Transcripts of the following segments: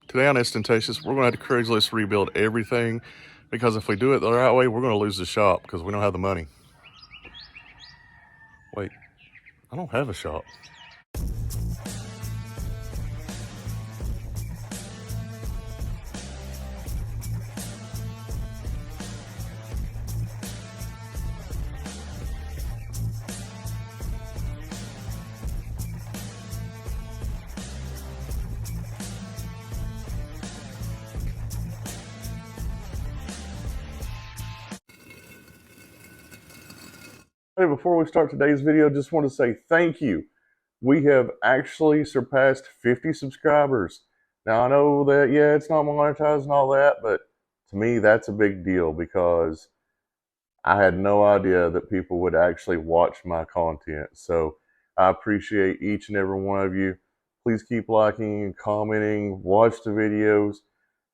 Today on Ostentatious, we're going to have to Craigslist rebuild everything because if we do it the right way, we're going to lose the shop because we don't have the money. Wait, I don't have a shop. Hey, before we start today's video, just want to say thank you. We have actually surpassed 50 subscribers. Now, I know that, yeah, it's not monetized and all that, but to me, that's a big deal because I had no idea that people would actually watch my content. So I appreciate each and every one of you. Please keep liking, commenting, watch the videos,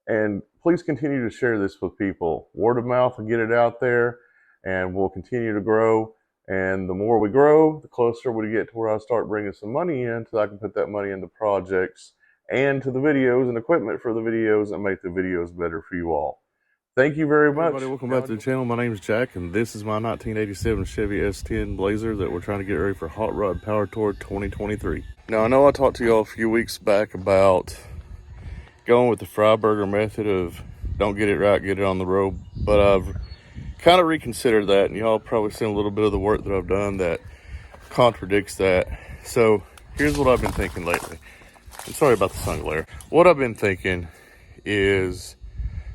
and please continue to share this with people. Word of mouth will get it out there, and we'll continue to grow. And the more we grow, the closer we get to where I start bringing some money in so I can put that money into projects and to the videos and equipment for the videos and make the videos better for you all. Thank you very much. Everybody, welcome back to the channel. My name is Jack, and this is my 1987 Chevy S10 Blazer that we're trying to get ready for Hot Rod Power Tour 2023. Now, I know I talked to y'all a few weeks back about going with the Freiburger method of don't get it right, get it on the road, but I've kind of reconsidered that, and y'all probably seen a little bit of the work that I've done that contradicts that. So here's what I've been thinking lately. I'm sorry about the sun glare. What I've been thinking is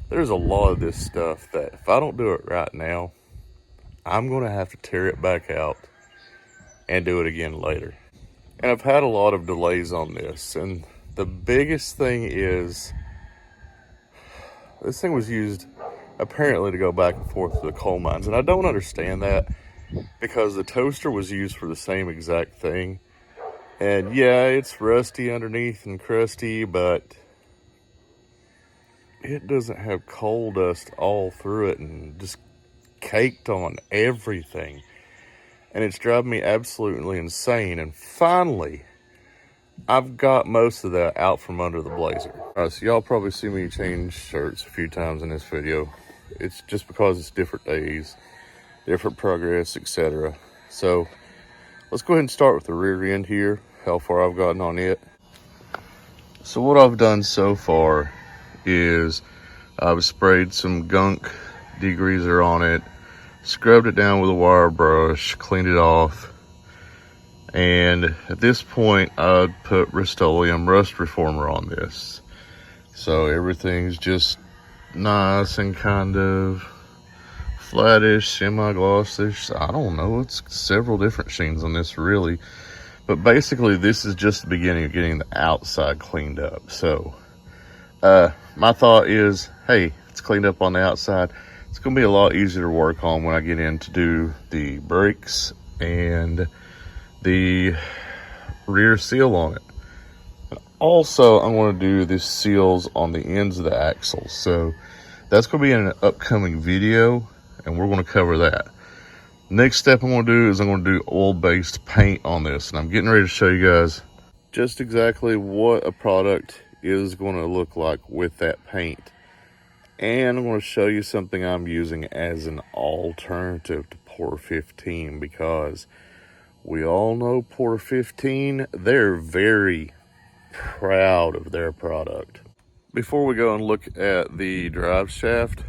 there's a lot of this stuff that if I don't do it right now, I'm going to have to tear it back out and do it again later. And I've had a lot of delays on this, and the biggest thing is this thing was used apparently to go back and forth to the coal mines, and I don't understand that because the toaster was used for the same exact thing. And yeah, it's rusty underneath and crusty, but it doesn't have coal dust all through it and just caked on everything, and it's driving me absolutely insane. And finally I've got most of that out from under the Blazer. All right, so y'all probably see me change shirts a few times in this video. It's just because it's different days, different progress, etc. So let's go ahead and start with the rear end here, how far I've gotten on it. So what I've done so far is I've sprayed some gunk degreaser on it, scrubbed it down with a wire brush, cleaned it off, and at this point I'd put Rust-Oleum rust reformer on this. So everything's just nice and kind of flattish, semi-glossish. I don't know, it's several different sheens on this really, but basically this is just the beginning of getting the outside cleaned up. So my thought is, hey, it's cleaned up on the outside, it's gonna be a lot easier to work on when I get in to do the brakes and the rear seal on it. Also, I'm going to do the seals on the ends of the axles. So that's going to be in an upcoming video, and we're going to cover that. Next step I'm going to do is I'm going to do oil-based paint on this, and I'm getting ready to show you guys just exactly what a product is going to look like with that paint. And I'm going to show you something I'm using as an alternative to POR15, because we all know POR15, they're very proud of their product. Before we go and look at the drive shaft,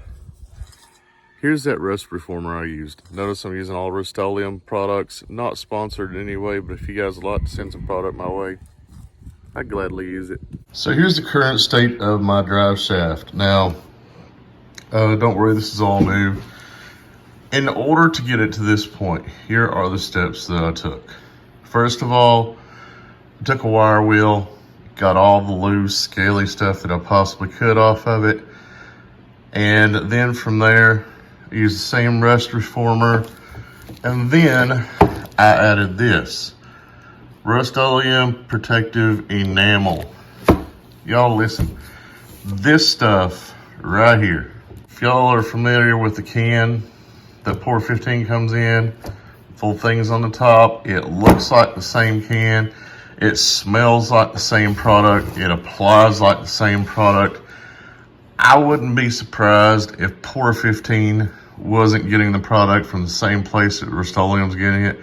here's that rust reformer I used. Notice I'm using all Rust-Oleum products, not sponsored in any way, but if you guys would like to send some product my way, I'd gladly use it. So here's the current state of my drive shaft. Now, don't worry, this is all new. In order to get it to this point, here are the steps that I took. First of all, I took a wire wheel, got all the loose, scaly stuff that I possibly could off of it. And then from there, I used the same rust reformer. And then I added this Rust-Oleum protective enamel. Y'all listen, this stuff right here. If y'all are familiar with the can that POR15 comes in, full things on the top, it looks like the same can. It smells like the same product. It applies like the same product. I wouldn't be surprised if POR15 wasn't getting the product from the same place that Rust-Oleum's getting it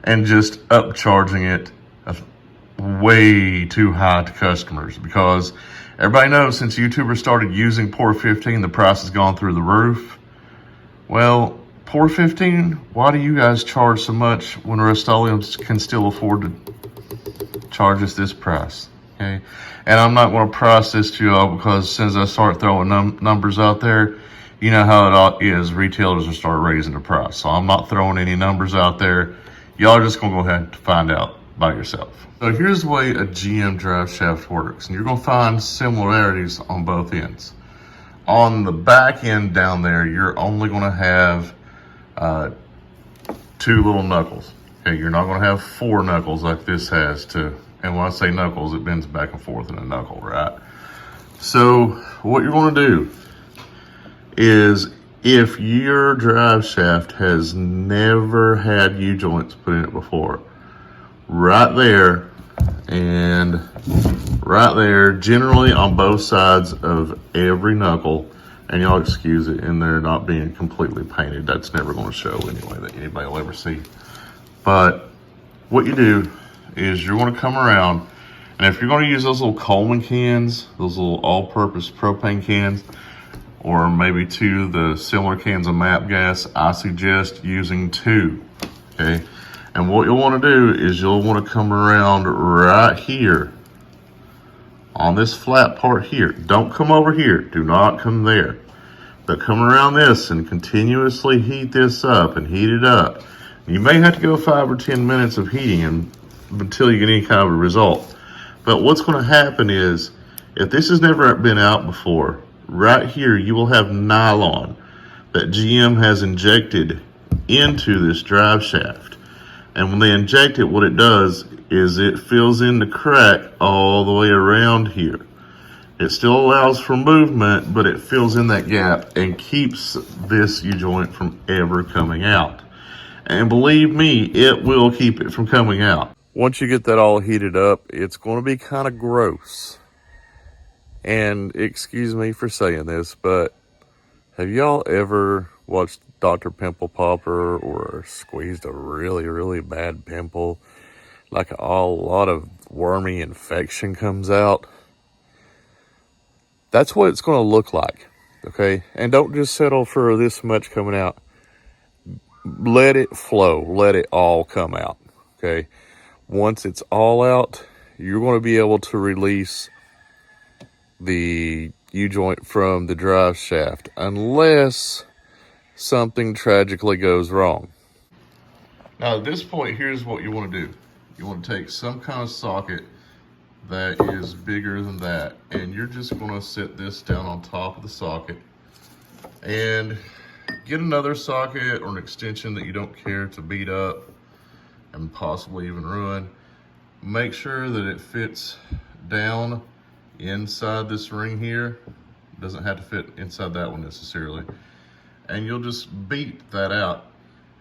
and just upcharging it way too high to customers, because everybody knows since YouTubers started using POR15, the price has gone through the roof. Well, POR15, why do you guys charge so much when Rust-Oleum can still afford to charge us this price? Okay, and I'm not going to price this to y'all, because as soon as I start throwing numbers out there, you know how it is. Retailers will start raising the price. So I'm not throwing any numbers out there. Y'all are just going to go ahead and find out by yourself. So here's the way a GM drive shaft works, and you're going to find similarities on both ends. On the back end down there, you're only going to have 2 little knuckles. Okay, you're not going to have 4 knuckles like this has to. And when I say knuckles, it bends back and forth in a knuckle, right? So what you're going to do is, if your drive shaft has never had U-joints put in it before, right there and right there, generally on both sides of every knuckle, and y'all excuse it in there not being completely painted, that's never going to show anyway that anybody will ever see. But what you do is you're going to come around, and if you're going to use those little Coleman cans, those little all-purpose propane cans, or maybe 2 of the similar cans of MAP gas, I suggest using 2, okay? And what you'll want to do is you'll want to come around right here on this flat part here. Don't come over here. Do not come there. But come around this and continuously heat this up and heat it up. You may have to go 5 or 10 minutes of heating until you get any kind of a result. But what's going to happen is, if this has never been out before, right here you will have nylon that GM has injected into this drive shaft. And when they inject it, what it does is it fills in the crack all the way around here. It still allows for movement, but it fills in that gap and keeps this U-joint from ever coming out. And believe me, it will keep it from coming out. Once you get that all heated up, it's going to be kind of gross. And excuse me for saying this, but have y'all ever watched Dr. Pimple Popper or squeezed a really, really bad pimple? Like a lot of wormy infection comes out. That's what it's going to look like, okay? And don't just settle for this much coming out. Let it flow. Let it all come out, okay? Once it's all out, you're going to be able to release the U-joint from the drive shaft, unless something tragically goes wrong. Now at this point, here's what you want to do. You want to take some kind of socket that is bigger than that, and you're just going to sit this down on top of the socket and get another socket or an extension that you don't care to beat up and possibly even ruin. Make sure that it fits down inside this ring here. It doesn't have to fit inside that one necessarily. And you'll just beat that out,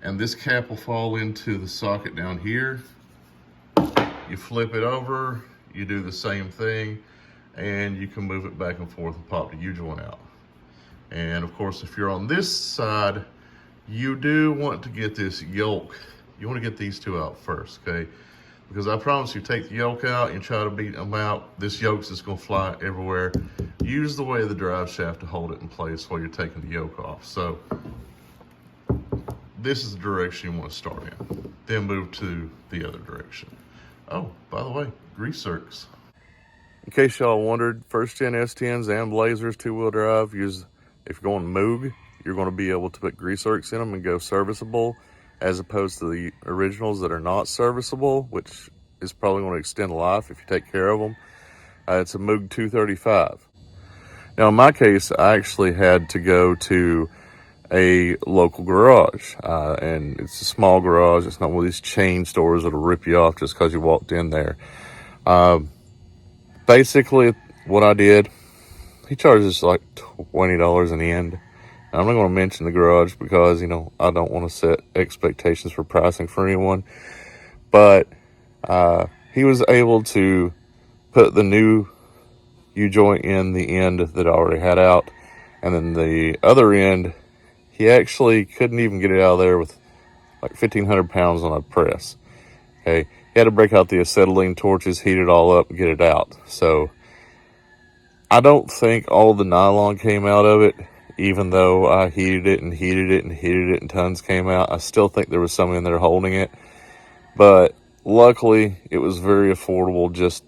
and this cap will fall into the socket down here. You flip it over, you do the same thing, and you can move it back and forth and pop the U-joint out. And of course, if you're on this side, you do want to get this yoke. You want to get these 2 out first, okay? Because I promise you, take the yoke out and try to beat them out, this yoke's just going to fly everywhere. Use the way of the drive shaft to hold it in place while you're taking the yoke off. So this is the direction you want to start in. Then move to the other direction. Oh, by the way, grease zerks. In case y'all wondered, first gen S10s and Blazers 2-wheel drive, if you're going Moog, you're going to be able to put grease zerks in them and go serviceable, as opposed to the originals that are not serviceable, which is probably going to extend life if you take care of them. It's a Moog 235. Now in my case, I actually had to go to a local garage, and it's a small garage. It's not one of these chain stores that'll rip you off just because you walked in there. Basically what I did, he charges like $20 an end. I'm not going to mention the garage because, you know, I don't want to set expectations for pricing for anyone. But he was able to put the new U-joint in the end that I already had out, and then the other end, he actually couldn't even get it out of there with like 1,500 pounds on a press. Okay, he had to break out the acetylene torches, heat it all up, and get it out. So I don't think all the nylon came out of it, even though I heated it and heated it and heated it and tons came out. I still think there was some in there holding it, but luckily it was very affordable just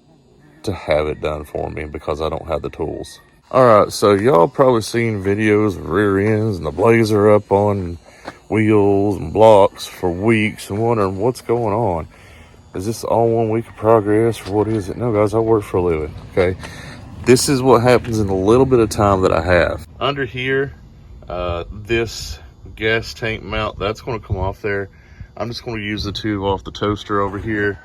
to have it done for me because I don't have the tools. Alright, so y'all probably seen videos of rear ends and the Blazer up on wheels and blocks for weeks and wondering what's going on. Is this all 1 week of progress or what is it? No guys, I work for a living, okay? This is what happens in the little bit of time that I have. Under here, this gas tank mount, that's going to come off there. I'm just going to use the tube off the toaster over here.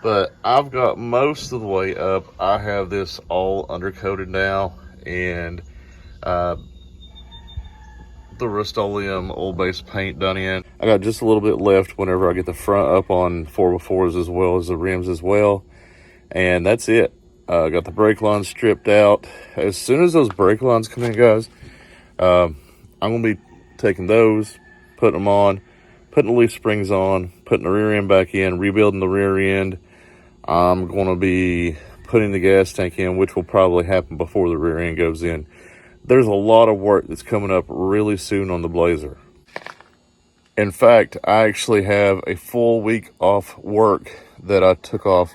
But I've got most of the way up. I have this all undercoated now, and the Rust-Oleum oil-based paint done in. I got just a little bit left whenever I get the front up on 4x4s as well as the rims as well. And that's it. Got the brake lines stripped out. As soon as those brake lines come in, guys, I'm going to be taking those, putting them on, putting the leaf springs on, putting the rear end back in, rebuilding the rear end. I'm going to be putting the gas tank in, which will probably happen before the rear end goes in. There's a lot of work that's coming up really soon on the Blazer. In fact, I actually have a full week off work that I took off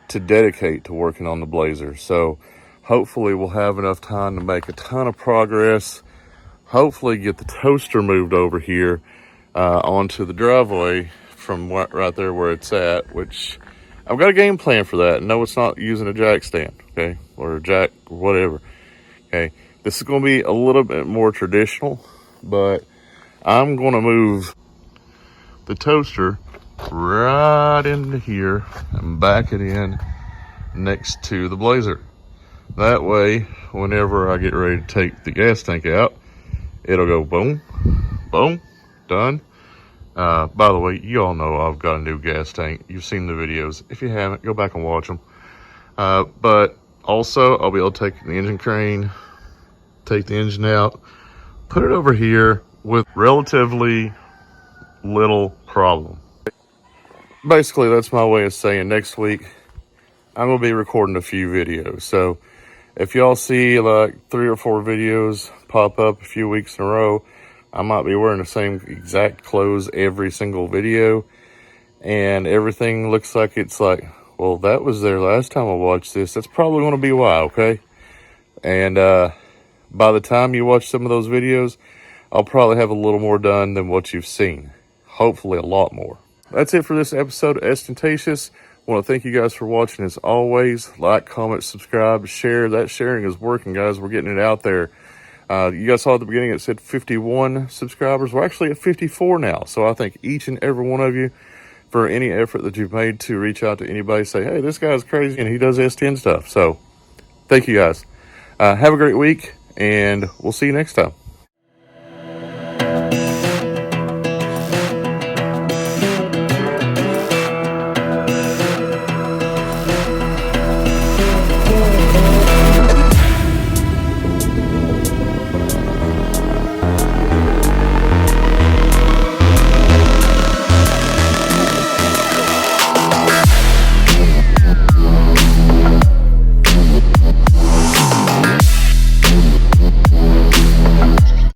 to dedicate to working on the Blazer. So hopefully we'll have enough time to make a ton of progress. Hopefully get the toaster moved over here onto the driveway from right there where it's at, which I've got a game plan for that. No, it's not using a jack stand, okay, or a jack, or whatever, okay. This is going to be a little bit more traditional, but I'm going to move the toaster right into here and back it in next to the Blazer. That way, whenever I get ready to take the gas tank out, it'll go boom, boom, done. By the way, you all know I've got a new gas tank. You've seen the videos. If you haven't, go back and watch them. But also, I'll be able to take the engine crane, take the engine out, put it over here with relatively little problem. Basically, that's my way of saying next week I'm going to be recording a few videos. So if y'all see like 3 or 4 videos pop up a few weeks in a row, I might be wearing the same exact clothes every single video, and everything looks like it's like, well, that was there last time I watched this. That's probably going to be why, okay? And by the time you watch some of those videos, I'll probably have a little more done than what you've seen. Hopefully a lot more. That's it for this episode of Ostentatious. I want to thank you guys for watching as always. Like, comment, subscribe, share. That sharing is working, guys. We're getting it out there. You guys saw at the beginning it said 51 subscribers. We're actually at 54 now. So I thank each and every one of you for any effort that you've made to reach out to anybody, say, hey, this guy's crazy and he does S10 stuff. So thank you guys. Have a great week, and we'll see you next time.